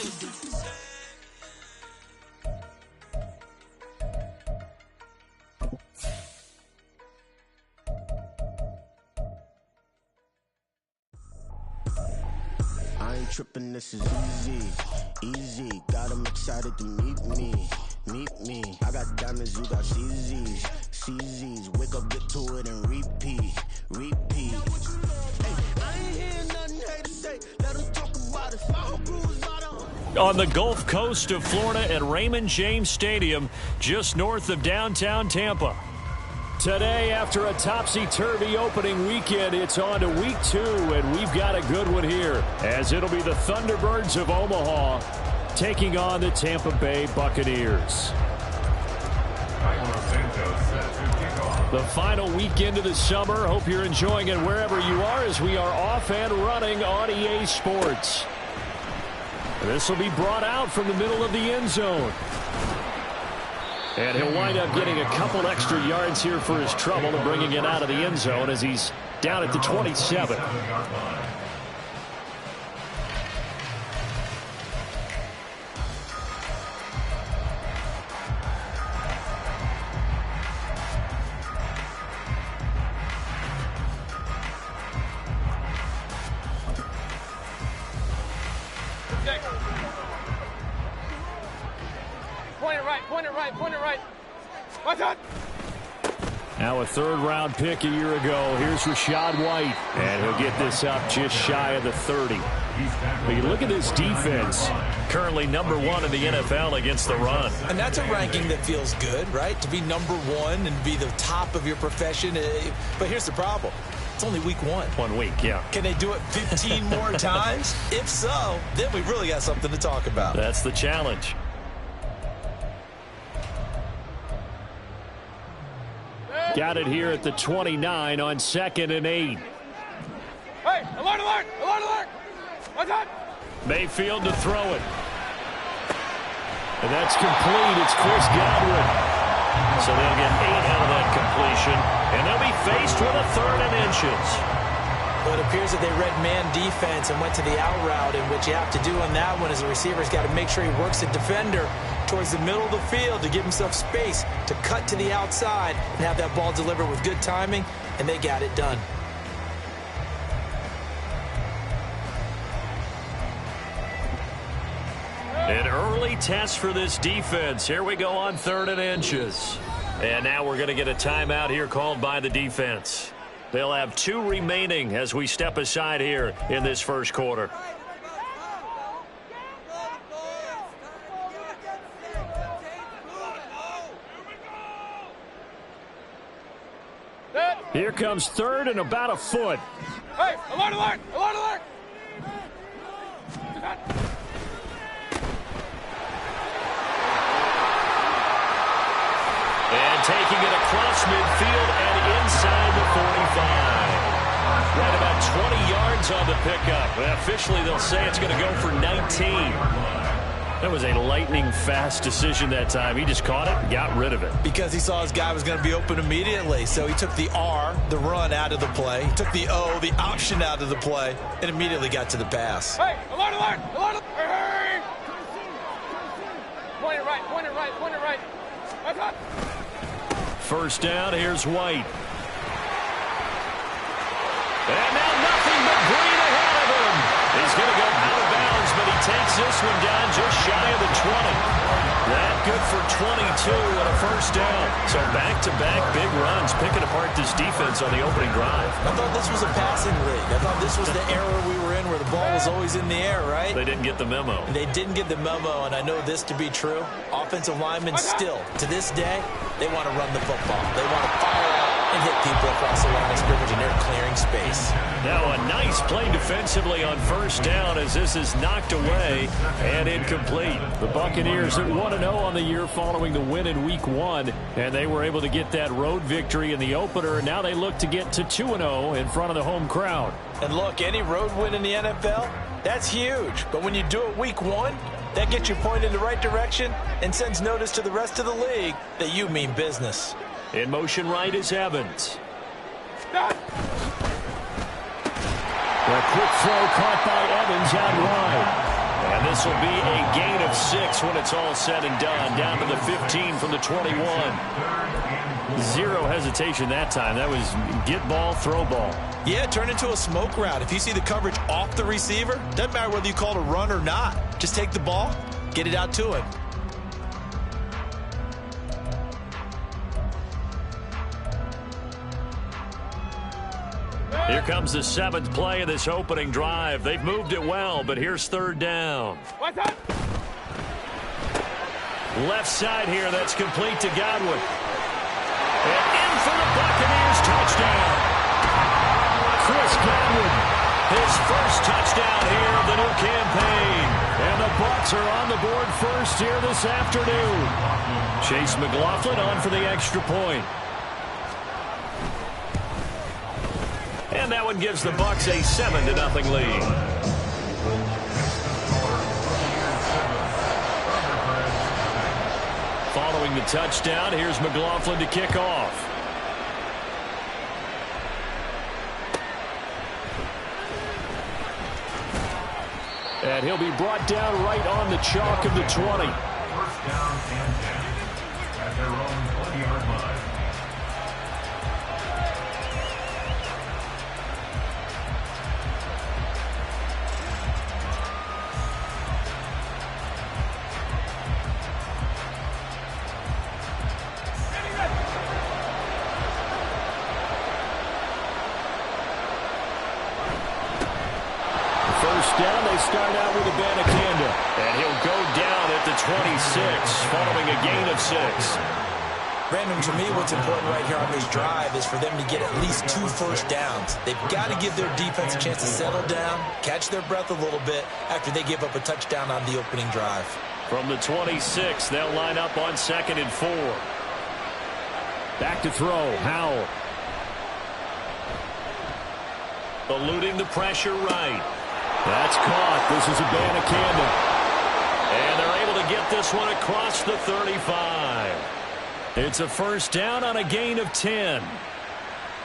I ain't tripping, this is easy, easy. Got 'em excited to meet me. I got diamonds, you got CZs. Wake up, get to it, and repeat. Hey, I ain't hearing nothing haters say. Let us talk about it. My whole crew is about on the Gulf Coast of Florida at Raymond James Stadium, just north of downtown Tampa. Today, after a topsy-turvy opening weekend, it's on to week 2, and we've got a good one here, as it'll be the Thunderbirds of Omaha taking on the Tampa Bay Buccaneers. The final weekend of the summer. Hope you're enjoying it wherever you are, as we are off and running on EA Sports. This will be brought out from the middle of the end zone. And he'll wind up getting a couple extra yards here for his trouble and bringing it out of the end zone as he's down at the 27. Point it right. Watch out. Now a third-round pick a year ago. Here's Rachaad White, and he'll get this up just shy of the 30. But you look at this defense, currently number 1 in the NFL against the run. And that's a ranking that feels good, right? To be number 1 and be the top of your profession. But here's the problem. It's only week 1. 1 week, yeah. Can they do it 15 more times? If so, then we really got something to talk about. That's the challenge. Got it here at the 29 on 2nd and 8. Hey, alert, alert, alert, alert. Watch out. Mayfield to throw it. And that's complete. It's Chris Godwin. So they'll get 8 out of that completion. And they'll be faced with a 3rd and inches. Well, it appears that they read man defense and went to the out route, and what you have to do on that one is the receiver's got to make sure he works the defender towards the middle of the field to give himself space to cut to the outside and have that ball delivered with good timing, and they got it done. An early test for this defense. Here we go on 3rd and inches. And now we're going to get a timeout here called by the defense. They'll have 2 remaining as we step aside here in this first quarter. Here comes 3rd and about a foot. Hey, alert, alert, alert, alert. And taking it across midfield and inside the 45. Right about 20 yards on the pickup. Well, officially, they'll say it's going to go for 19. That was a lightning-fast decision that time. He just caught it and got rid of it. Because he saw his guy was going to be open immediately. So he took the R, the run, out of the play. He took the O, the option, out of the play, and immediately got to the pass. Hey, alert, alert, alert, alert. Hey. Point it right, point it right, point it right. That's up. First down, here's White. And now nothing but green ahead of him. He's going to go out of bounds, but he takes this one down just shy of the 20. That good for 22 and a first down. So back-to-back big runs, picking apart this defense on the opening drive. I thought this was a passing league. I thought this was the era we were in where the ball was always in the air, right? They didn't get the memo. They didn't get the memo, and I know this to be true. Offensive linemen still, to this day, they want to run the football. They want to fire out and hit people across the line of scrimmage, and they're clearing space. Now a nice play defensively on first down as this is knocked away and incomplete. The Buccaneers at 1-0 on the year following the win in Week 1, and they were able to get that road victory in the opener. Now they look to get to 2-0 in front of the home crowd. And look, any road win in the NFL, that's huge. But when you do it Week 1, that gets you pointed in the right direction and sends notice to the rest of the league that you mean business. In motion right is Evans. Stop. A quick throw caught by Evans out wide. And this This will be a gain of 6 when it's all said and done. Down to the 15 from the 21. Zero hesitation that time. That was get ball, throw ball. Yeah, turn into a smoke route. If you see the coverage off the receiver, doesn't matter whether you call it a run or not. Just take the ball, get it out to him. Here comes the 7th play of this opening drive. They've moved it well, but here's third down. What's that? Left side here, that's complete to Godwin. And in for the Buccaneers touchdown. Chris Godwin, his first touchdown here of the new campaign. And the Bucs are on the board first here this afternoon. Chase McLaughlin on for the extra point. And that one gives the Bucs a 7-0 lead. Following the touchdown, here's McLaughlin to kick off. And he'll be brought down right on the chalk of the 20. First down and 10 at their own 20-yard line. Down, they start out with Abanikanda. And he'll go down at the 26, following a gain of 6. Brandon, to me, what's important right here on this drive is for them to get at least 2 first downs. They've got to give their defense a chance to settle down, catch their breath a little bit after they give up a touchdown on the opening drive. From the 26, they'll line up on 2nd and 4. Back to throw, Howell. Eluding the pressure right. That's caught. This is Abanikanda. And they're able to get this one across the 35. It's a first down on a gain of 10.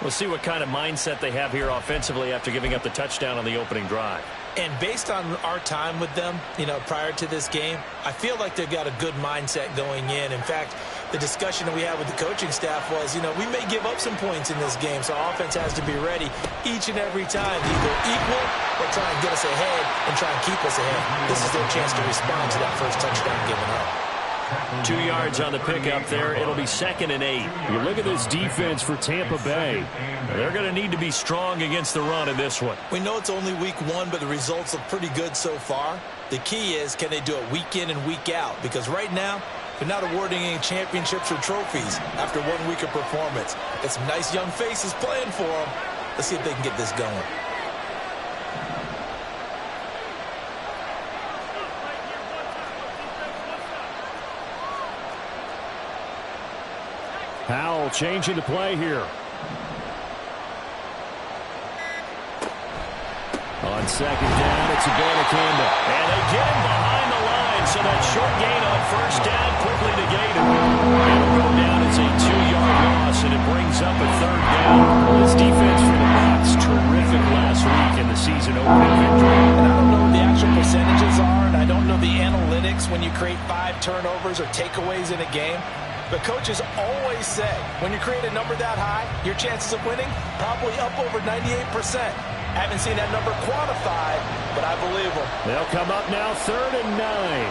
We'll see what kind of mindset they have here offensively after giving up the touchdown on the opening drive. And based on our time with them, prior to this game, I feel like they've got a good mindset going in. In fact, the discussion that we had with the coaching staff was, we may give up some points in this game, so offense has to be ready each and every time to either equal or try and get us ahead and try and keep us ahead. This is their chance to respond to that first touchdown given up. 2 yards on the pickup there. It'll be 2nd and 8. You look at this defense for Tampa Bay. They're going to need to be strong against the run in this one. We know it's only week 1, but the results look pretty good so far. The key is, can they do it week in and week out? Because right now, they're not awarding any championships or trophies after 1 week of performance. Got some nice young faces playing for them. Let's see if they can get this going. Howell changing the play here. On 2nd down, it's Abanikanda. And they get him behind the line, so that short gain on first down quickly negated. It'll go down as a 2-yard loss, and it brings up a 3rd down. This defense for the Bucs, terrific last week in the season opening victory. And I don't know what the actual percentages are, and I don't know the analytics when you create 5 turnovers or takeaways in a game. The coaches always say, when you create a number that high, your chances of winning probably up over 98%. Haven't seen that number quantified, but I believe them. They'll come up now 3rd and 9.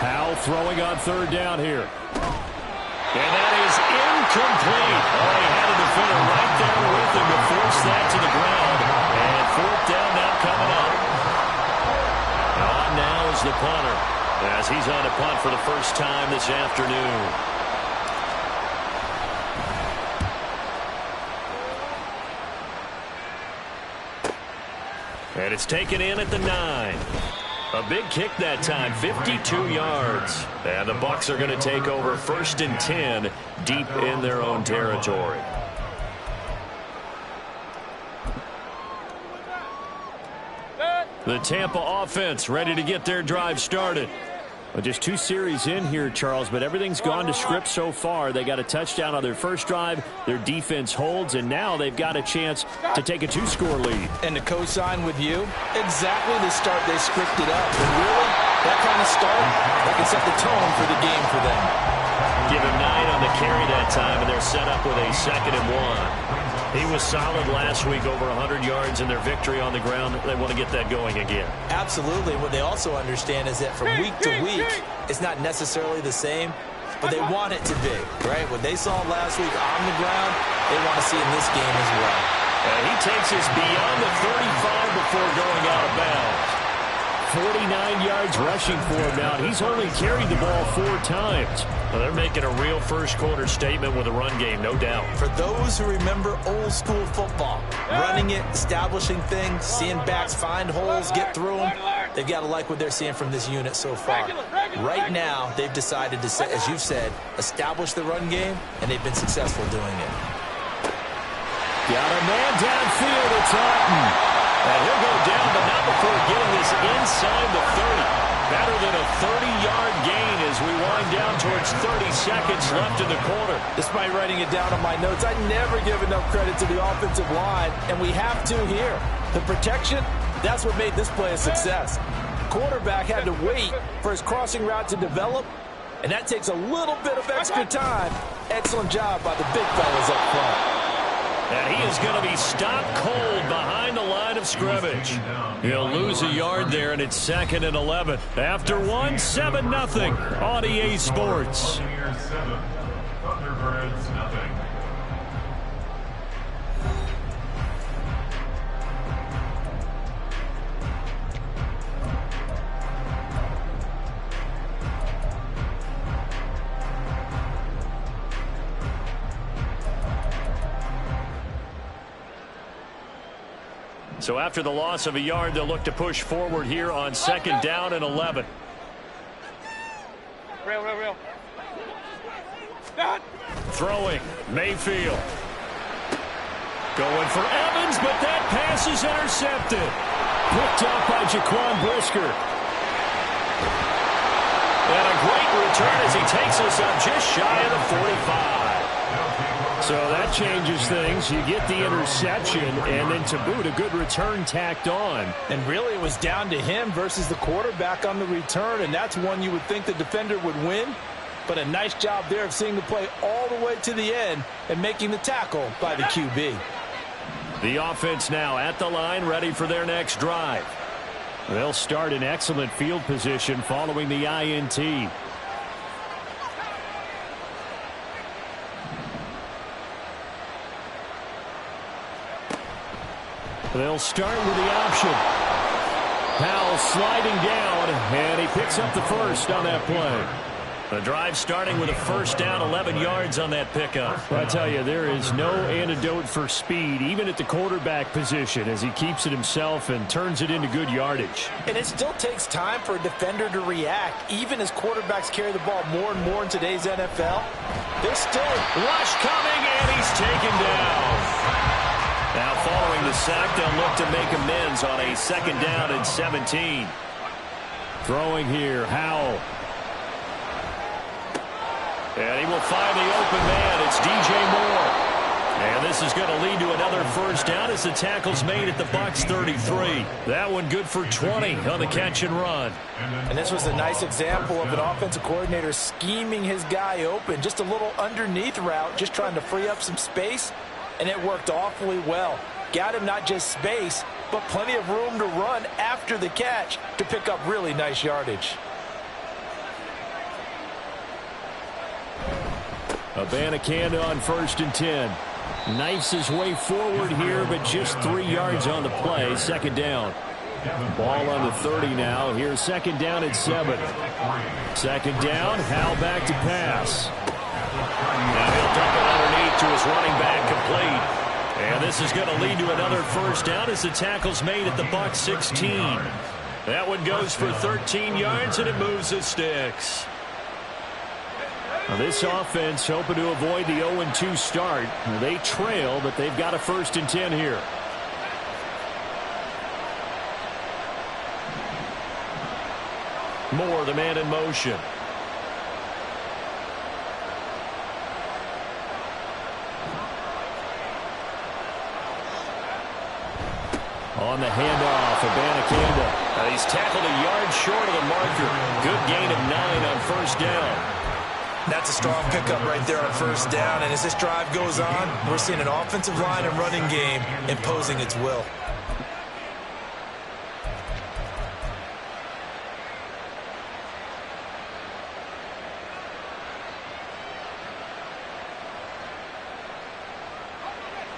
Howell throwing on 3rd down here. And that is incomplete. Oh, he had a defender right there with him to force that to the ground. And 4th down now coming up. On now is the punter, as he's on a punt for the first time this afternoon. And it's taken in at the 9. A big kick that time, 52 yards. And the Bucs are going to take over 1st and 10 deep in their own territory. The Tampa offense ready to get their drive started. Well, just 2 series in here, Charles, but everything's gone to script so far. They got a touchdown on their first drive. Their defense holds, and now they've got a chance to take a 2-score lead. And to co-sign with you, exactly the start they scripted up. And really, that kind of start, that can set the tone for the game for them. Give him 9 on the carry that time, and they're set up with a 2nd and 1. He was solid last week, over 100 yards in their victory on the ground. They want to get that going again. Absolutely. What they also understand is that from week to week, it's not necessarily the same, but they want it to be, right? What they saw last week on the ground, they want to see in this game as well. And he takes us beyond the 35 before going out of bounds. 49 yards rushing for him now. He's only carried the ball 4 times. Well, they're making a real first-quarter statement with a run game, no doubt. For those who remember old-school football, running it, establishing things, seeing backs find holes, get through them, they've got to like what they're seeing from this unit so far. Right now, they've decided to, as you've said, establish the run game, and they've been successful doing it. Got a man downfield. It's Hutton. And he'll go down, but not before getting this inside the 30. Better than a 30-yard gain as we wind down towards 30 seconds left in the quarter. Despite writing it down on my notes, I never give enough credit to the offensive line, and we have to here. The protection, that's what made this play a success. Quarterback had to wait for his crossing route to develop, and that takes a little bit of extra time. Excellent job by the big fellas up front. And he is going to be stopped cold behind the line of scrimmage. He'll lose a yard there, and it's 2nd and 11. After 1, 7-0 on EA Sports. Thunderbirds, nothing. So after the loss of a yard, they'll look to push forward here on 2nd down and 11. Real. Throwing, Mayfield. Going for Evans, but that pass is intercepted. Picked up by Jaquan Brisker. And a great return as he takes us up just shy of the 45. So that changes things. You get the interception, and then to boot, a good return tacked on. And really, it was down to him versus the quarterback on the return, and that's one you would think the defender would win. But a nice job there of seeing the play all the way to the end and making the tackle by the QB. The offense now at the line, ready for their next drive. They'll start in excellent field position following the INT. They'll start with the option. Powell sliding down, and he picks up the first on that play. The drive starting with a 1st down, 11 yards on that pickup. I tell you, there is no antidote for speed, even at the quarterback position, as he keeps it himself and turns it into good yardage. And it still takes time for a defender to react, even as quarterbacks carry the ball more and more in today's NFL. There's still rush coming, and he's taken down. Now following the sack, they'll look to make amends on a 2nd down and 17. Throwing here, Howell. And he will find the open man. It's DJ Moore. And this is going to lead to another 1st down as the tackle's made at the Bucs 33. That one good for 20 on the catch and run. And this was a nice example of an offensive coordinator scheming his guy open. Just a little underneath route, just trying to free up some space. And it worked awfully well. Got him not just space, but plenty of room to run after the catch to pick up really nice yardage. Abanikanda on 1st and 10. Knifes his way forward here, but just 3 yards on the play. 2nd down. Ball on the 30 now. Here's 2nd down and 7. 2nd down. Howell back to pass. Now he'll dump it underneath to his running back, complete. And this is going to lead to another 1st down as the tackle's made at the Bucs 16. That one goes for 13 yards, and it moves the sticks. Now this offense hoping to avoid the 0-2 start. They trail, but they've got a 1st and 10 here. Moore, the man in motion. On the handoff, Campbell. He's tackled a yard short of the marker. Good gain of 9 on first down. That's a strong pickup right there on first down. And as this drive goes on, we're seeing an offensive line and running game imposing its will.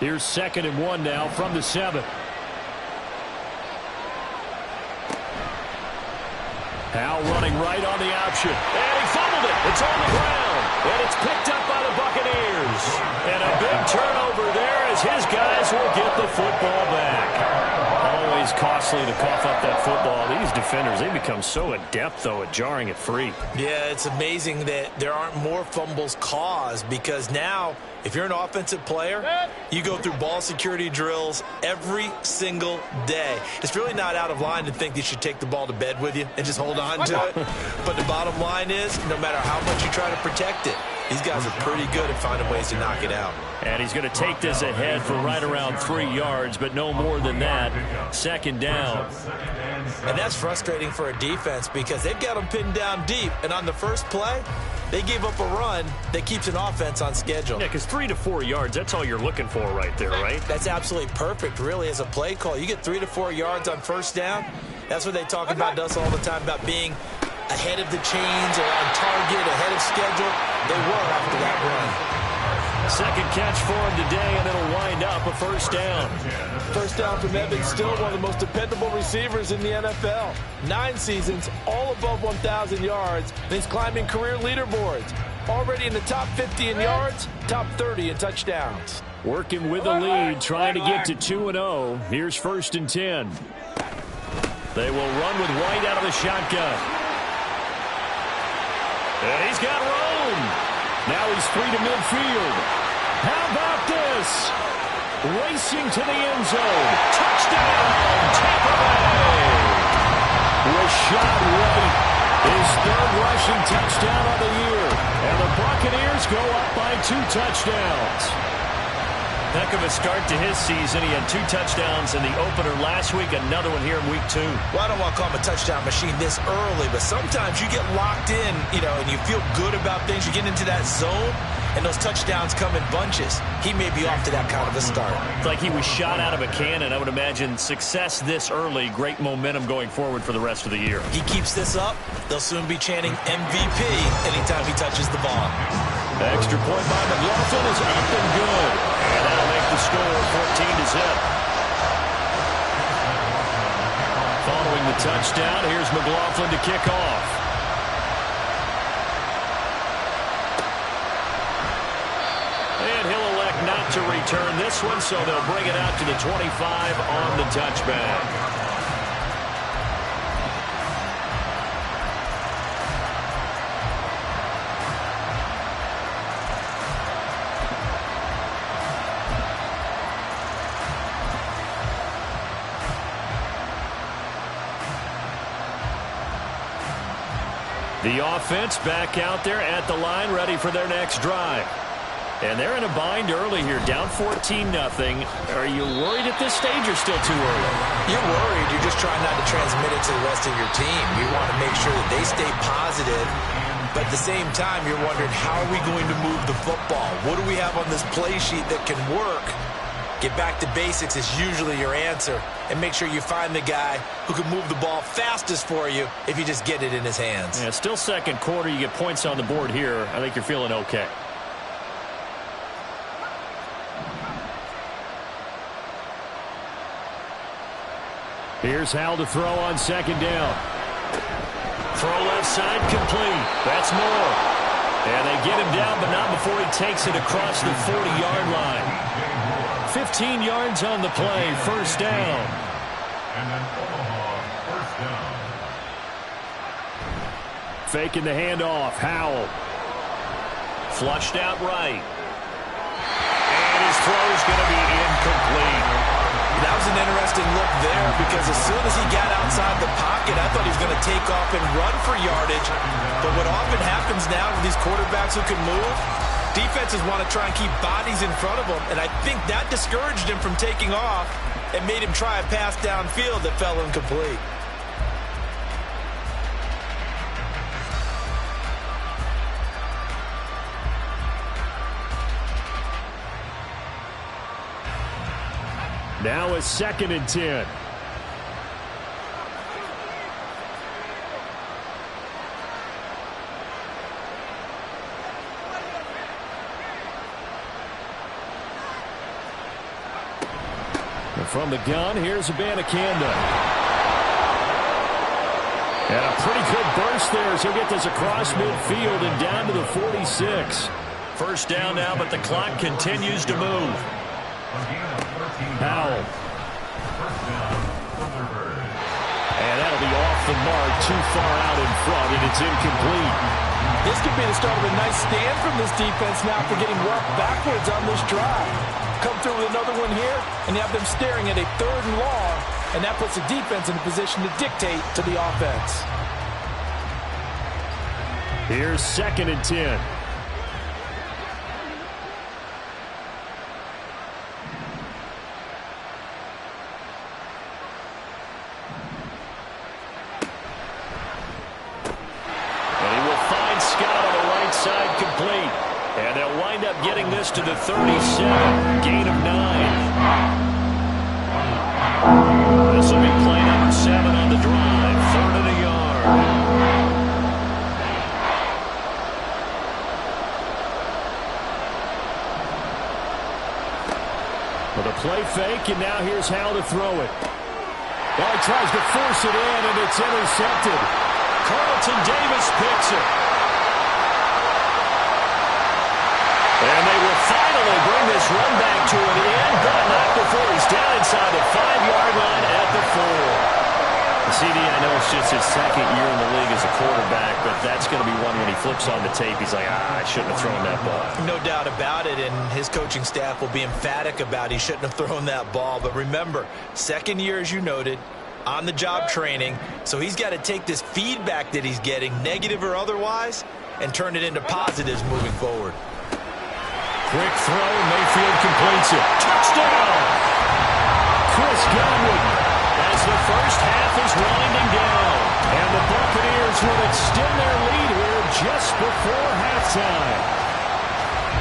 Here's 2nd and 1 now from the 7. Howell running right on the option. And he fumbled it. It's on the ground. And it's picked up by the Buccaneers. And a big turnover there as his guys will get the football back. Always costly to cough up that football. These defenders, they become so adept, though, at jarring it free. Yeah, it's amazing that there aren't more fumbles caused because now, if you're an offensive player, you go through ball security drills every single day. It's really not out of line to think you should take the ball to bed with you and just hold on to it. But the bottom line is, no matter how much you try to protect it, these guys are pretty good at finding ways to knock it out. And he's going to take this ahead for right around 3 yards, but no more than that. 2nd down. And that's frustrating for a defense because they've got them pinned down deep. And on the first play, they gave up a run that keeps an offense on schedule. Yeah, because 3 to 4 yards, that's all you're looking for right there, right? That's absolutely perfect, really, as a play call. You get 3 to 4 yards on first down. That's what they talk about us all the time, about being ahead of the chains or on target, ahead of schedule. They were after that run. 2nd catch for him today, and it'll wind up a first down. First down from Evans, still one of the most dependable receivers in the NFL. 9 seasons, all above 1,000 yards, and he's climbing career leaderboards. Already in the top 50 in yards, top 30 in touchdowns. Working with the lead, trying to get to 2-0. Here's 1st and 10. They will run with White out of the shotgun. And he's got room. Now he's free to midfield. How about this? Racing to the end zone. Touchdown, Tampa Bay. Rashad White, his 3rd rushing touchdown of the year. And the Buccaneers go up by 2 touchdowns. Heck of a start to his season. He had 2 touchdowns in the opener last week, another one here in week 2. Well, I don't want to call him a touchdown machine this early, but sometimes you get locked in, and you feel good about things. You get into that zone, and those touchdowns come in bunches. He may be off to that kind of a start. It's like he was shot out of a cannon. I would imagine success this early, great momentum going forward for the rest of the year. He keeps this up, they'll soon be chanting MVP anytime he touches the ball. Extra point by McLaughlin is up and good. And that'll make the score 14-0. Following the touchdown, here's McLaughlin to kick off. And he'll elect not to return this one, so they'll bring it out to the 25 on the touchback. The offense back out there at the line, ready for their next drive. And they're in a bind early here, down 14-0. Are you worried at this stage or still too early? You're worried. You're just trying not to transmit it to the rest of your team. You want to make sure that they stay positive. But at the same time, you're wondering, how are we going to move the football? What do we have on this play sheet that can work? Get back to basics is usually your answer. And make sure you find the guy who can move the ball fastest for you if you just get it in his hands. Yeah, still 2nd quarter. You get points on the board here. I think you're feeling okay. Here's Howell to throw on 2nd down. Throw left side complete. That's Moore. And they get him down, but not before he takes it across the 40-yard line. 15 yards on the play, 1st down. And then Omaha, 1st down. Faking the handoff, Howell. Flushed out right. And his throw's going to be incomplete. That was an interesting look there because as soon as he got outside the pocket, I thought he was going to take off and run for yardage. But what often happens now with these quarterbacks who can move, defenses want to try and keep bodies in front of them, and I think that discouraged him from taking off and made him try a pass downfield that fell incomplete. Now a 2nd and 10. And from the gun, here's Abanikanda. And a pretty good burst there as he'll get this across midfield and down to the 46. First down now, but the clock continues to move. Powell. And that'll be off the mark, too far out in front, and it's incomplete. This could be the start of a nice stand from this defense now for getting worked backwards on this drive. Come through with another one here, and you have them staring at a 3rd and long, and that puts the defense in a position to dictate to the offense. Here's 2nd and 10. Complete. And they'll wind up getting this to the 37. Gain of 9. This will be play number 7 on the drive. 3rd and a yard. With a play fake, and now here's how to throw it. Well, he tries to force it in, and it's intercepted. Carlton Davis picks it. And they will finally bring this run back to an end, but not before he's down inside the 5-yard line at the 4. CD, I know it's just his 2nd year in the league as a quarterback, but that's going to be one when he flips on the tape. He's like, I shouldn't have thrown that ball. No doubt about it, and his coaching staff will be emphatic about he shouldn't have thrown that ball. But remember, 2nd year, as you noted, on-the-job training, so he's got to take this feedback that he's getting, negative or otherwise, and turn it into positives moving forward. Quick throw, Mayfield completes it. Touchdown! Chris Godwin as the first half is winding down. And the Buccaneers will extend their lead here just before halftime.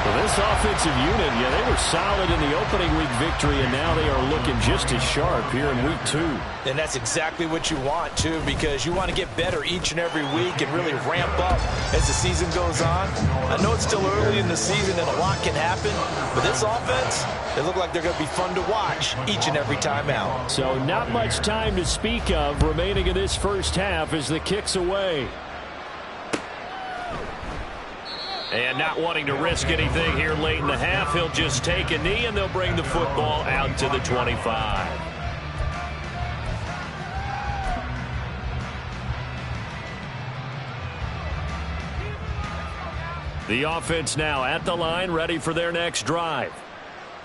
Well, this offensive unit, yeah, they were solid in the opening week victory, and now they are looking just as sharp here in week 2. And that's exactly what you want, too, because you want to get better each and every week and really ramp up as the season goes on. I know it's still early in the season and a lot can happen, but this offense, they look like they're going to be fun to watch each and every time out. So not much time to speak of remaining in this first half as the kick's away. And not wanting to risk anything here late in the half, he'll just take a knee, and they'll bring the football out to the 25. The offense now at the line, ready for their next drive.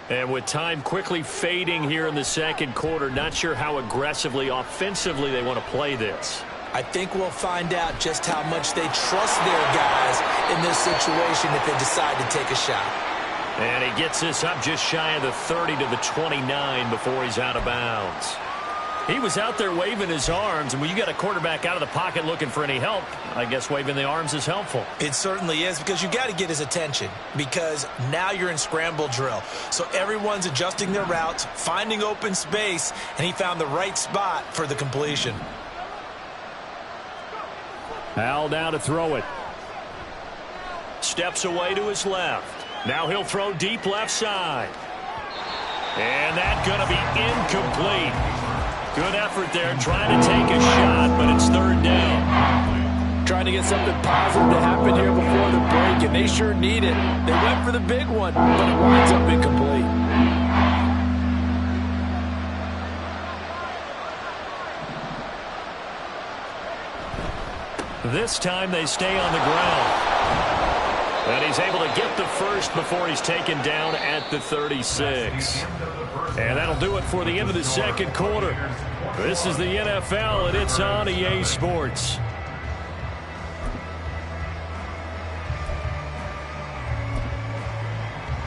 And with time quickly fading here in the 2nd quarter, not sure how aggressively, offensively they want to play this. I think we'll find out just how much they trust their guys in this situation if they decide to take a shot. And he gets this up just shy of the 30 to the 29 before he's out of bounds. He was out there waving his arms, and when you got a quarterback out of the pocket looking for any help, I guess waving the arms is helpful. It certainly is, because you got to get his attention, because now you're in scramble drill. So everyone's adjusting their routes, finding open space, and he found the right spot for the completion. Al now to throw it. Steps away to his left. Now he'll throw deep left side. And that's going to be incomplete. Good effort there trying to take a shot, but it's 3rd down. Trying to get something positive to happen here before the break, and they sure need it. They went for the big one, but it winds up incomplete. This time they stay on the ground. And he's able to get the first before he's taken down at the 36. And that'll do it for the end of the second quarter. This is the NFL, and it's on EA Sports.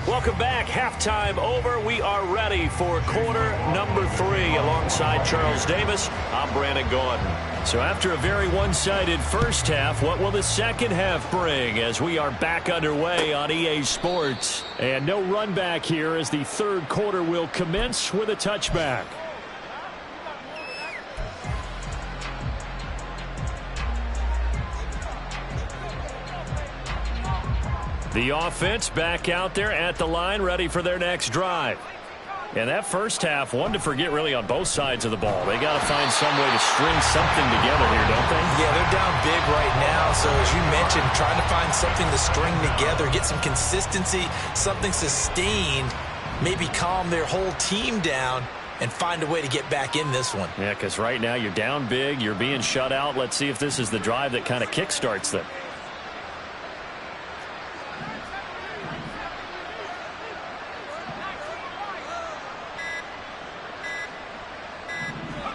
Welcome back. Halftime over. We are ready for quarter number 3. Alongside Charles Davis, I'm Brandon Gordon. So after a very one-sided first half, what will the second half bring as we are back underway on EA Sports? And no run back here as the third quarter will commence with a touchback. The offense back out there at the line, ready for their next drive. And that first half, one to forget really on both sides of the ball. They got to find some way to string something together here, don't they? Yeah, they're down big right now. So as you mentioned, trying to find something to string together, get some consistency, something sustained, maybe calm their whole team down and find a way to get back in this one. Yeah, because right now you're down big, you're being shut out. Let's see if this is the drive that kind of kickstarts them.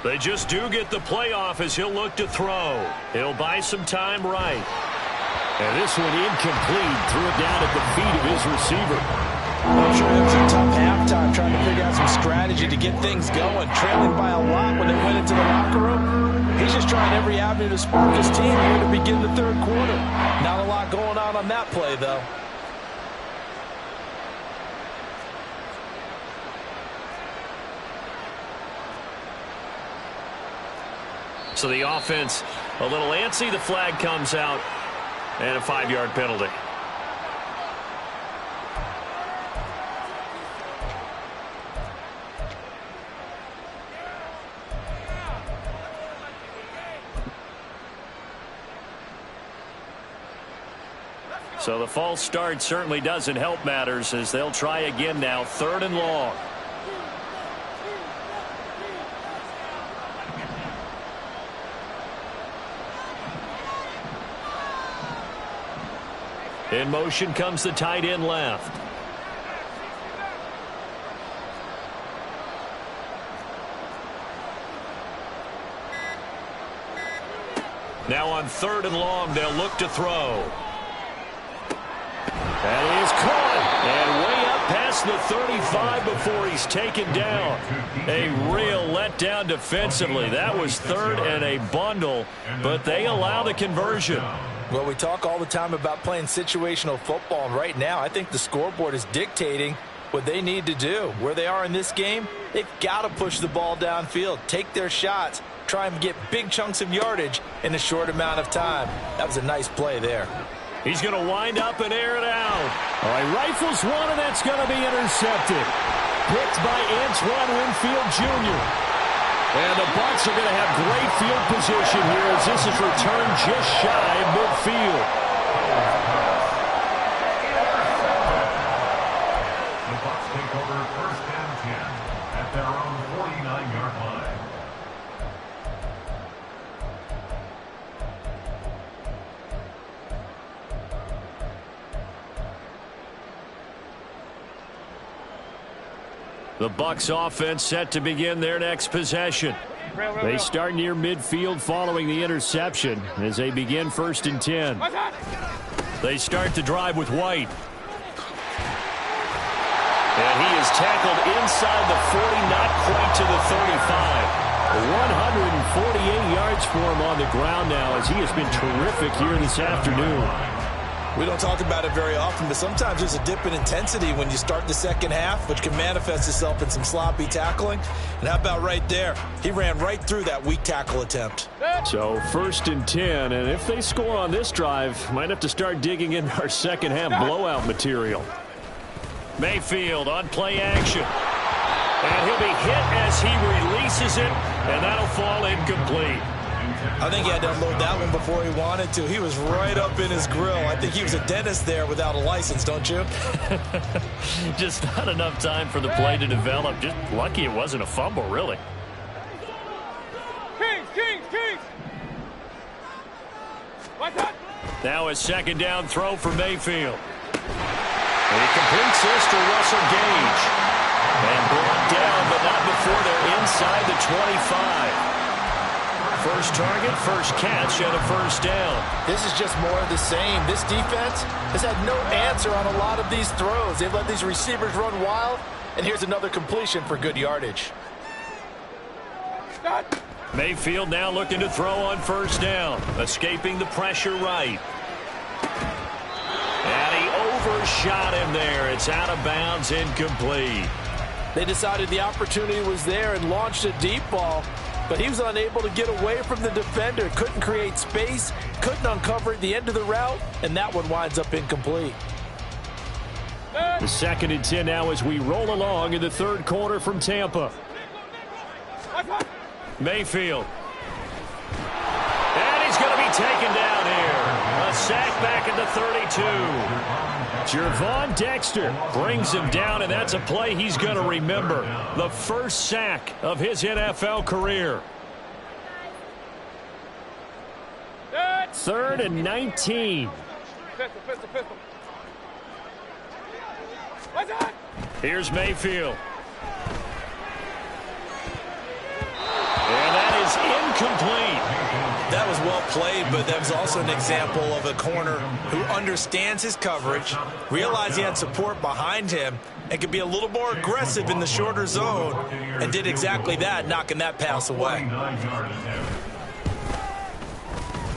They just do get the playoff as he'll look to throw. He'll buy some time right. And this one incomplete. Threw it down at the feet of his receiver. I'm sure it was a tough halftime trying to figure out some strategy to get things going. Trailing by a lot when they went into the locker room. He's just trying every avenue to spark his team here to begin the third quarter. Not a lot going on that play, though. So the offense a little antsy. The flag comes out and a 5-yard penalty. So the false start certainly doesn't help matters as they'll try again now. 3rd and long. In motion comes the tight end left. Now on 3rd and long, they'll look to throw. That is caught. And way up past the 35 before he's taken down. A real letdown defensively. That was 3rd and a bundle, but they allow the conversion. Well, we talk all the time about playing situational football, and right now I think the scoreboard is dictating what they need to do. Where they are in this game, they've got to push the ball downfield, take their shots, try and get big chunks of yardage in a short amount of time. That was a nice play there. He's going to wind up and air it out. All right, rifles one, and that's going to be intercepted. Picked by Antoine Winfield Jr. And the Bucs are going to have great field position here as this is returned just shy of midfield. The Bucs take over 1st and 10 at their own 49-yard line. The Bucs offense set to begin their next possession. They start near midfield following the interception as they begin 1st and 10. They start the drive with White. And he is tackled inside the 40, not quite to the 35. 148 yards for him on the ground now as he has been terrific here this afternoon. We don't talk about it very often, but sometimes there's a dip in intensity when you start the second half, which can manifest itself in some sloppy tackling. And how about right there? He ran right through that weak tackle attempt. So 1st and 10, and if they score on this drive, might have to start digging in our second half blowout material. Mayfield on play action. And he'll be hit as he releases it, and that'll fall incomplete. I think he had to unload that one before he wanted to. He was right up in his grill. I think he was a dentist there without a license, don't you? Just not enough time for the play to develop. Just lucky it wasn't a fumble, really. Kings! Now a 2nd down throw for Mayfield. And he completes this to Russell Gage. And brought down, but not before they're inside the 25. First target, first catch, and a first down. This is just more of the same. This defense has had no answer on a lot of these throws. They've let these receivers run wild, and here's another completion for good yardage. Mayfield now looking to throw on first down, escaping the pressure right. And he overshot him there. It's out of bounds, incomplete. They decided the opportunity was there and launched a deep ball, but he was unable to get away from the defender. Couldn't create space, couldn't uncover at the end of the route, and that one winds up incomplete. The 2nd and 10 now as we roll along in the third quarter from Tampa. Mayfield. And he's going to be taken down here. A sack back at the 32. Gervon Dexter brings him down, and that's a play he's going to remember. The first sack of his NFL career. 3rd and 19. Here's Mayfield. And that is incomplete. That was well played, but that was also an example of a corner who understands his coverage, realized he had support behind him, and could be a little more aggressive in the shorter zone, and did exactly that, knocking that pass away.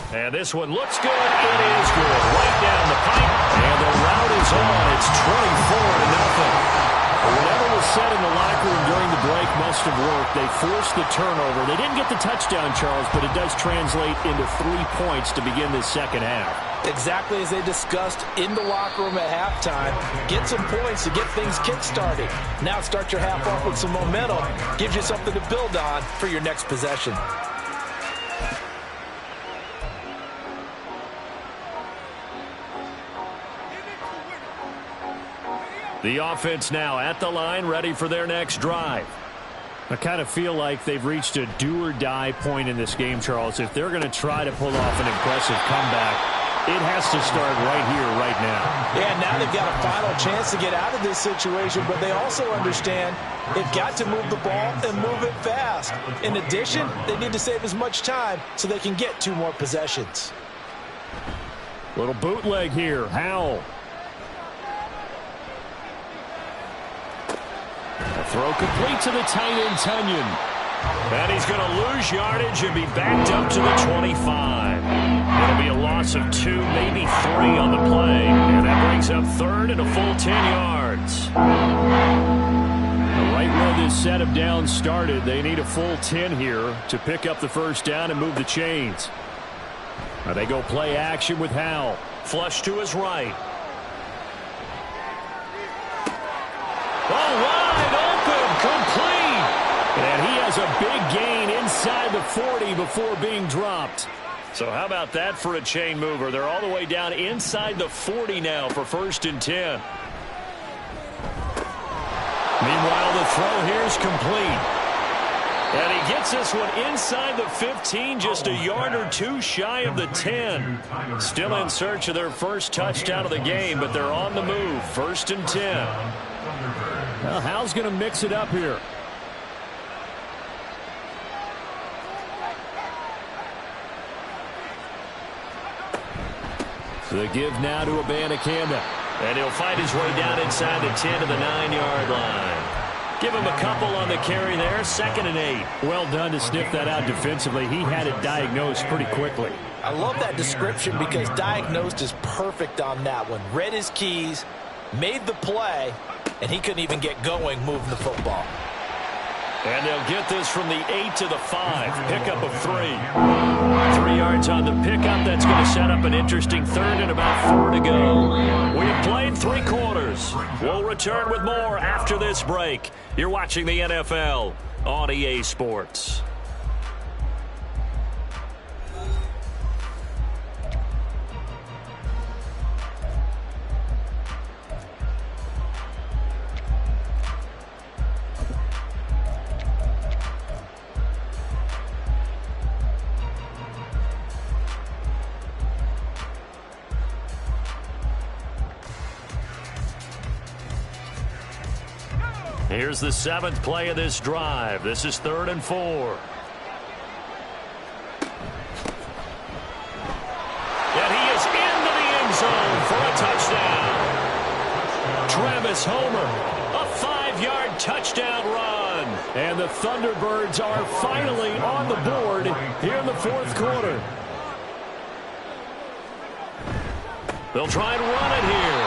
And this one looks good. It is good. Right down the pipe. And the route is on. It's 24-0. Whatever was said in the locker room during the break must have worked. They forced the turnover. They didn't get the touchdown, Charles, but it does translate into 3 points to begin this second half. Exactly as they discussed in the locker room at halftime. Get some points to get things kick-started. Now start your half off with some momentum. Gives you something to build on for your next possession. The offense now at the line, ready for their next drive. I kind of feel like they've reached a do-or-die point in this game, Charles. If they're going to try to pull off an impressive comeback, it has to start right here, right now. Yeah, now they've got a final chance to get out of this situation, but they also understand they've got to move the ball and move it fast. In addition, they need to save as much time so they can get 2 more possessions. Little bootleg here. Howell. A throw complete to the tight end, Tunyon. And he's going to lose yardage and be backed up to the 25. It'll be a loss of 2, maybe 3 on the play. And that brings up 3rd and a full 10 yards. Right where this set of downs started, they need a full 10 here to pick up the first down and move the chains. Now they go play action with Howell. Flush to his right. Oh, wide open, complete. And he has a big gain inside the 40 before being dropped. So how about that for a chain mover? They're all the way down inside the 40 now for 1st and 10. Meanwhile, the throw here is complete. And he gets this one inside the 15, just a yard or 2 shy of the 10. Still in search of their first touchdown of the game, but they're on the move. 1st and 10. Well, Howell's going to mix it up here. The give now to Abanikanda. And he'll fight his way down inside the 10 to the 9-yard line. Give him a couple on the carry there. 2nd and 8. Well done to sniff that out defensively. He had it diagnosed pretty quickly. I love that description because diagnosed is perfect on that one. Read his keys, made the play, and he couldn't even get going moving the football. And they'll get this from the 8 to the 5. Pickup of 3. 3 yards on the pickup. That's going to set up an interesting 3rd and about 4 to go. We have played 3 quarters. We'll return with more after this break. You're watching the NFL on EA Sports. Here's the 7th play of this drive. This is 3rd and 4. And he is into the end zone for a touchdown. Travis Homer, a 5-yard touchdown run. And the Thunderbirds are finally on the board here in the 4th quarter. They'll try and run it here,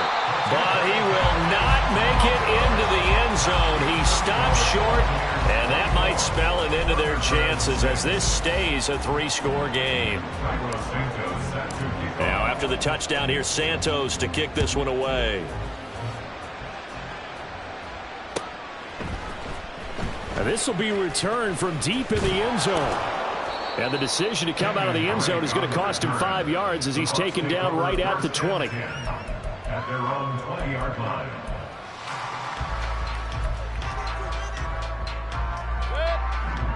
but he will not make it into the end zone. He stops short, and that might spell an end to their chances as this stays a 3-score game. Now, after the touchdown, here's Santos to kick this one away. And this will be returned from deep in the end zone. And the decision to come out of the end zone is going to cost him 5 yards as he's taken down right at the 20. At their own 20-yard line.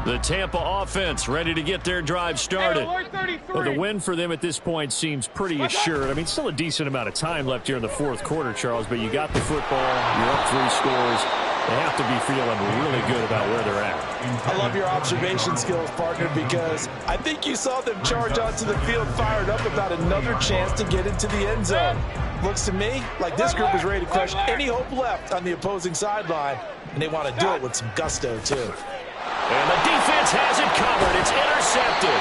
The Tampa offense ready to get their drive started. Well, the win for them at this point seems pretty assured. I mean, still a decent amount of time left here in the 4th quarter, Charles, but you got the football, you're up 3 scores. They have to be feeling really good about where they're at. I love your observation skills, partner, because I think you saw them charge onto the field fired up about another chance to get into the end zone. Looks to me like this group is ready to crush any hope left on the opposing sideline, and they want to do it with some gusto, too. And the defense has it covered. It's intercepted.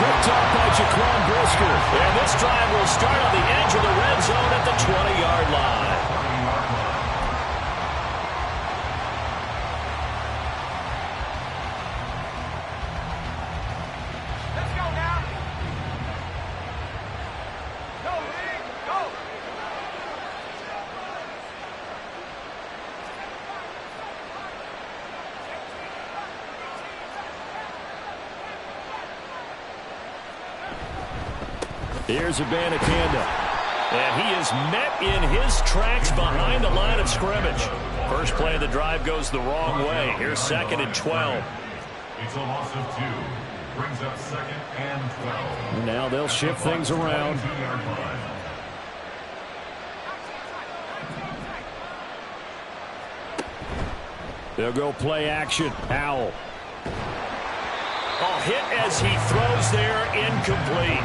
Picked up by Jaquan Brisker. And this drive will start on the edge of the red zone at the 20-yard line. Here's Abanikanda. And he is met in his tracks behind the line of scrimmage. First play of the drive goes the wrong way. Here's 2nd and 12. It's a loss of 2. Brings up 2nd and 12. Now they'll shift things around. They'll go play action. Howell. Oh, hit as he throws there, incomplete.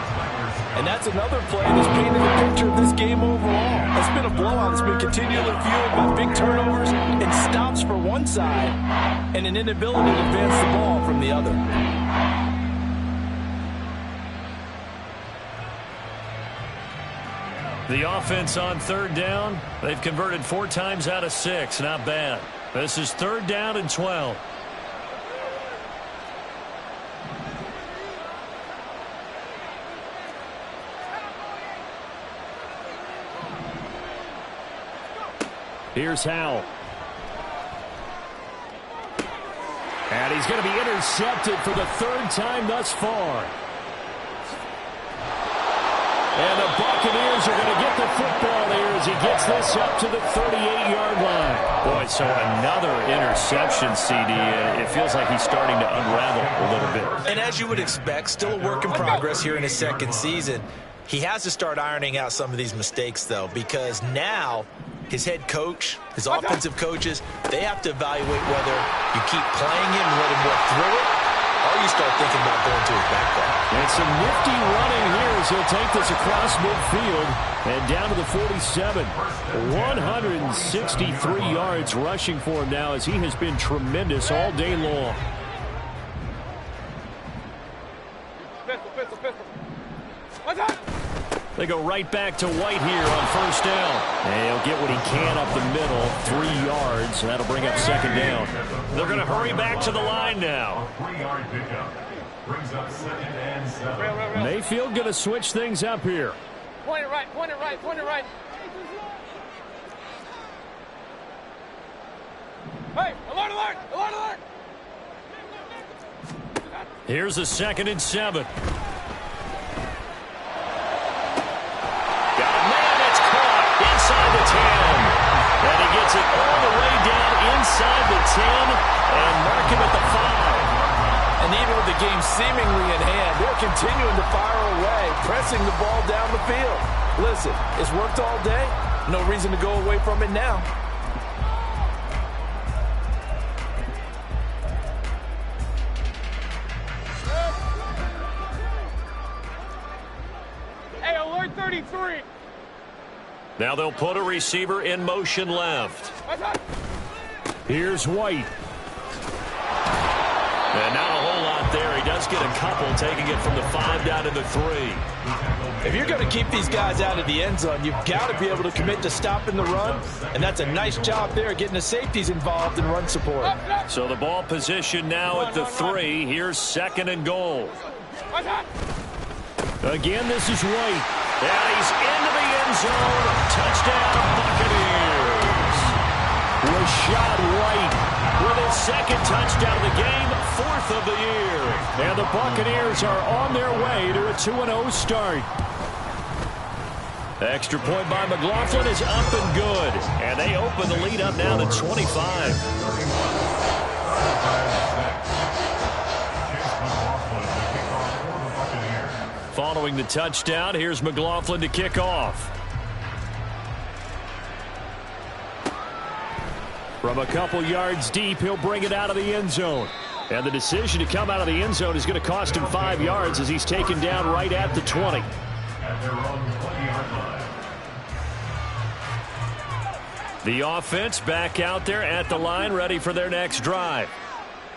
And that's another play that's painted the picture of this game overall. It's been a blowout that's been continually fueled by big turnovers and stops for one side and an inability to advance the ball from the other. The offense on 3rd down, they've converted 4 times out of 6. Not bad. This is 3rd down and 12. Here's Howell. And he's going to be intercepted for the 3rd time thus far. And the Buccaneers are going to get the football here as he gets this up to the 38-yard line. Boy, so another interception, CD. It feels like he's starting to unravel a little bit. And as you would expect, still a work in progress here in his 2nd season. He has to start ironing out some of these mistakes, though, because now his head coach, his offensive coaches, they have to evaluate whether you keep playing him and let him work through it, or you start thinking about going to his backpack. And some nifty running here as he'll take this across midfield and down to the 47. 163 yards rushing for him now as he has been tremendous all day long. Pistol. What's up? They go right back to White here on 1st down. And he'll get what he can up the middle, 3 yards. That'll bring up 2nd down. They're going to hurry back to the line now. A 3-yard pickup. Brings up 2nd and 7. Mayfield going to switch things up here. Point it right. Hey, alert! Here's a 2nd and 7. Inside the 10. And he gets it all the way down inside the 10 and mark him at the 5. And even with the game seemingly in hand, they're continuing to fire away, pressing the ball down the field. Listen, it's worked all day. No reason to go away from it now. Repeat 3. Now they'll put a receiver in motion left. Here's White. And not a whole lot there. He does get a couple, taking it from the 5 down to the 3. If you're going to keep these guys out of the end zone, you've got to be able to commit to stopping the run, and that's a nice job there, getting the safeties involved in run support. So the ball position now at the 3. Here's 2nd and goal. Again, this is White. And he's into the end zone. Touchdown, Buccaneers. Rashad White with his 2nd touchdown of the game, 4th of the year. And the Buccaneers are on their way to a 2-0 start. Extra point by McLaughlin is up and good. And they open the lead up now to 25. Following the touchdown, here's McLaughlin to kick off. From a couple yards deep, he'll bring it out of the end zone. And the decision to come out of the end zone is going to cost him 5 yards as he's taken down right at the 20. At their own 20-yard line. The offense back out there at the line, ready for their next drive.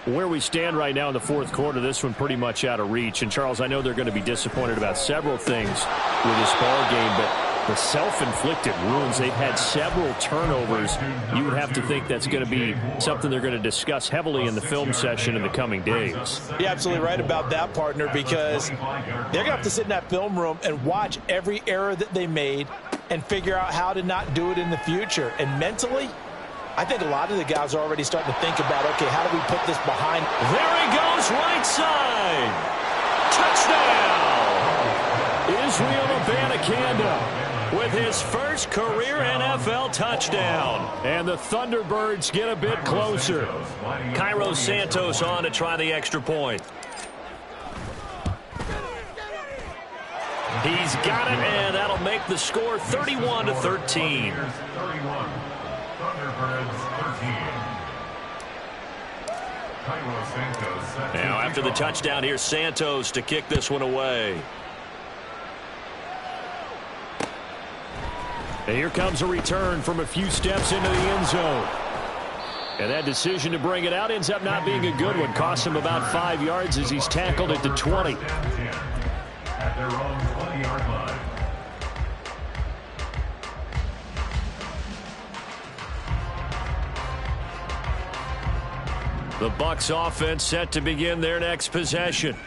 Where we stand right now in the 4th quarter, this one pretty much out of reach. And, Charles, I know they're going to be disappointed about several things with this ball game, but the self-inflicted wounds, they've had several turnovers. You would have to think that's going to be something they're going to discuss heavily in the film session in the coming days. You're absolutely right about that, partner, because they're going to have to sit in that film room and watch every error that they made and figure out how to not do it in the future. And mentally, I think a lot of the guys are already starting to think about, okay, how do we put this behind? There he goes, right side. Touchdown! Israel Abanikanda with his first career NFL touchdown. And the Thunderbirds get a bit closer. Cairo Santos on to try the extra point. He's got it, and that'll make the score 31-13. Now after the touchdown, here's Santos to kick this one away. And here comes a return from a few steps into the end zone. And that decision to bring it out ends up not being a good one. Costs him about 5 yards as he's tackled at the 20. At their own 20-yard line. The Bucs offense set to begin their next possession.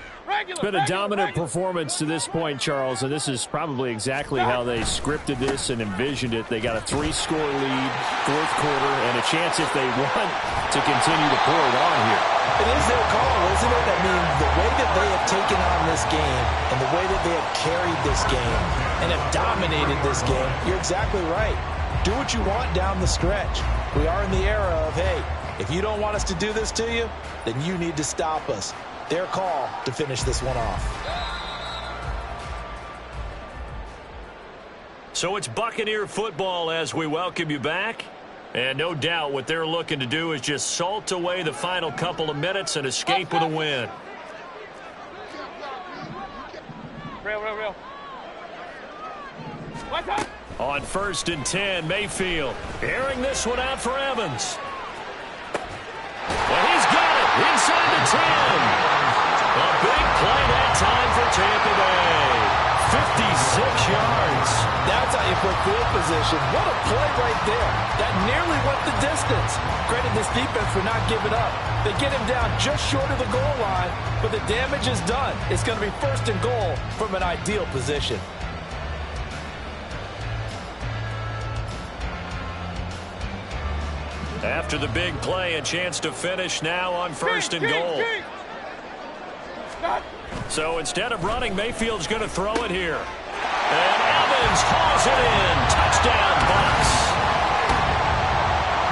It's been a dominant performance to this point, Charles, and this is probably exactly how they scripted this and envisioned it. They got a 3-score lead, 4th quarter, and a chance if they want to continue to pour it on here. It is their call, isn't it? I mean, the way that they have taken on this game and the way that they have carried this game and have dominated this game, you're exactly right. Do what you want down the stretch. We are in the era of, hey, if you don't want us to do this to you, then you need to stop us. Their call to finish this one off. So it's Buccaneer football as we welcome you back. And no doubt what they're looking to do is just salt away the final couple of minutes and escape with a win. Real. On 1st and 10, Mayfield airing this one out for Evans. And he's got it inside the 10. A big play that time for Tampa Bay. 56 yards. That's how you put field position. What a play right there. That nearly went the distance. Credit this defense for not giving up. They get him down just short of the goal line, but the damage is done. It's going to be 1st and goal from an ideal position. After the big play, a chance to finish now on 1st and goal. So instead of running, Mayfield's going to throw it here. And Evans hauls it in. Touchdown, Bucs.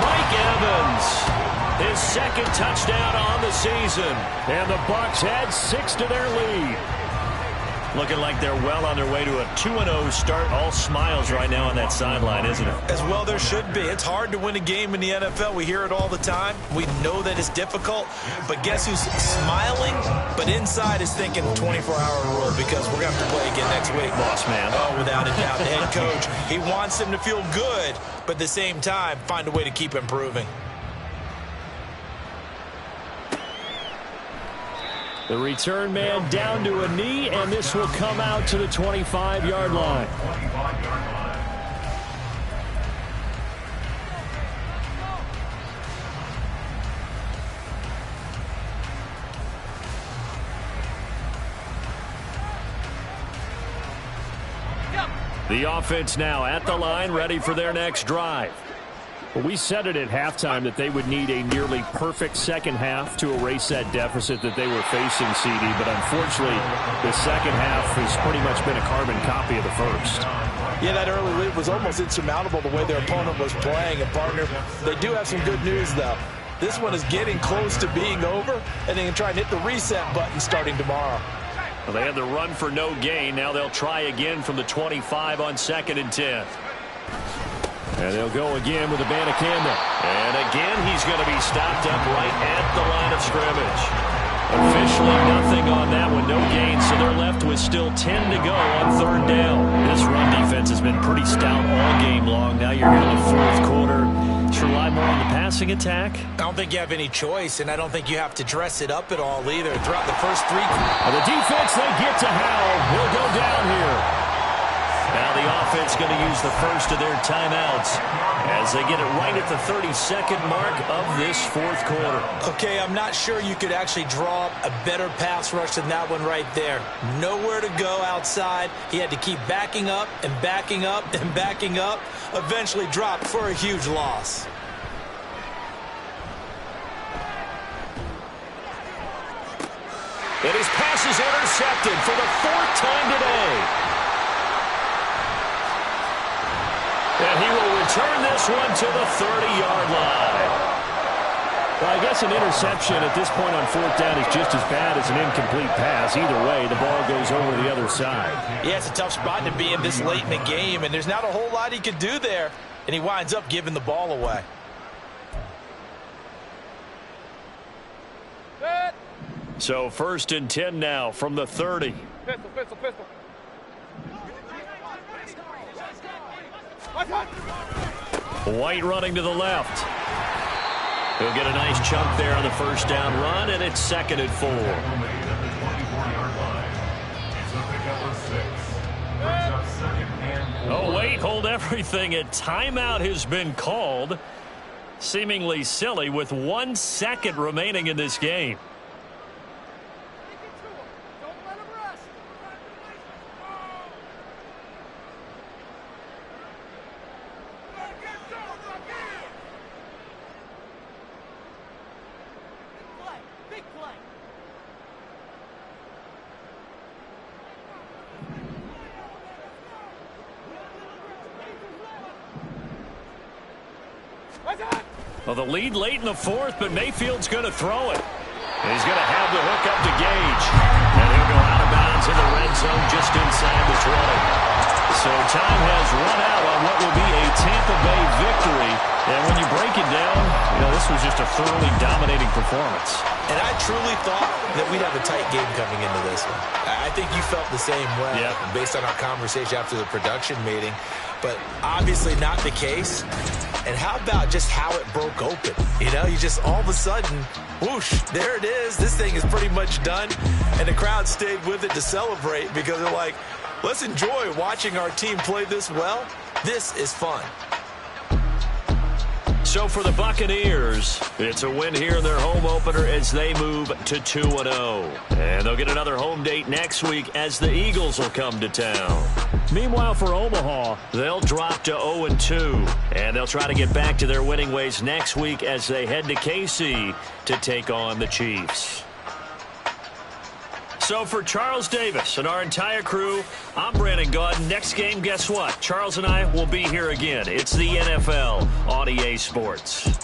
Mike Evans, his 2nd touchdown on the season. And the Bucs add 6 to their lead. Looking like they're well on their way to a 2-0 start. All smiles right now on that sideline, isn't it? As well there should be. It's hard to win a game in the NFL. We hear it all the time. We know that it's difficult. But guess who's smiling? But inside is thinking 24-hour rule because we're going to have to play again next week. Boss man. Oh, without a doubt. The head coach, he wants them to feel good, but at the same time, find a way to keep improving. The return man down to a knee, and this will come out to the 25-yard line. The offense now at the line, ready for their next drive. Well, we said it at halftime that they would need a nearly perfect second half to erase that deficit that they were facing, CD. But unfortunately, the second half has pretty much been a carbon copy of the first. Yeah, that early lead was almost insurmountable the way their opponent was playing. And, partner, they do have some good news, though. This one is getting close to being over, and they can try and hit the reset button starting tomorrow. Well, they had the run for no gain. Now they'll try again from the 25 on 2nd and 10. And they'll go again with Abanikanda. And again, he's going to be stopped up right at the line of scrimmage. Officially nothing on that one, no gain, so they're left with still 10 to go on 3rd down. This run defense has been pretty stout all game long. Now you're here in the 4th quarter. Should rely more on the passing attack? I don't think you have any choice, and I don't think you have to dress it up at all either. Throughout the first 3 And the defense, they get to Howell. He'll go down here. Now the offense going to use the first of their timeouts as they get it right at the 32nd mark of this 4th quarter. Okay, I'm not sure you could actually draw up a better pass rush than that one right there. Nowhere to go outside. He had to keep backing up and backing up and backing up. Eventually dropped for a huge loss. And his pass is intercepted for the 4th time today. And he will return this one to the 30-yard line. Well, I guess an interception at this point on 4th down is just as bad as an incomplete pass. Either way, the ball goes over the other side. Yeah, it's a tough spot to be in this late in the game, and there's not a whole lot he could do there. And he winds up giving the ball away. So 1st and 10 now from the 30. Pistol. White running to the left. He'll get a nice chunk there on the 1st down run, and it's 2nd and 4. Oh, wait, hold everything. A timeout has been called. Seemingly silly with 1 second remaining in this game. Well, the lead late in the 4th, but Mayfield's going to throw it. He's going to have the hook up to Gage. And he'll go out of bounds in the red zone just inside the 20. So time has run out on what will be a Tampa Bay victory. And when you break it down, this was just a thoroughly dominating performance. And I truly thought that we'd have a tight game coming into this one. I think you felt the same way based on our conversation after the production meeting. But obviously not the case. And how about just how it broke open? You just all of a sudden, whoosh, there it is. This thing is pretty much done. And the crowd stayed with it to celebrate because they're like, let's enjoy watching our team play this well. This is fun. So for the Buccaneers, it's a win here in their home opener as they move to 2-0. And they'll get another home date next week as the Eagles will come to town. Meanwhile, for Omaha, they'll drop to 0-2. And they'll try to get back to their winning ways next week as they head to KC to take on the Chiefs. So for Charles Davis and our entire crew, I'm Brandon Gaudin. Next game, guess what? Charles and I will be here again. It's the NFL on EA Sports.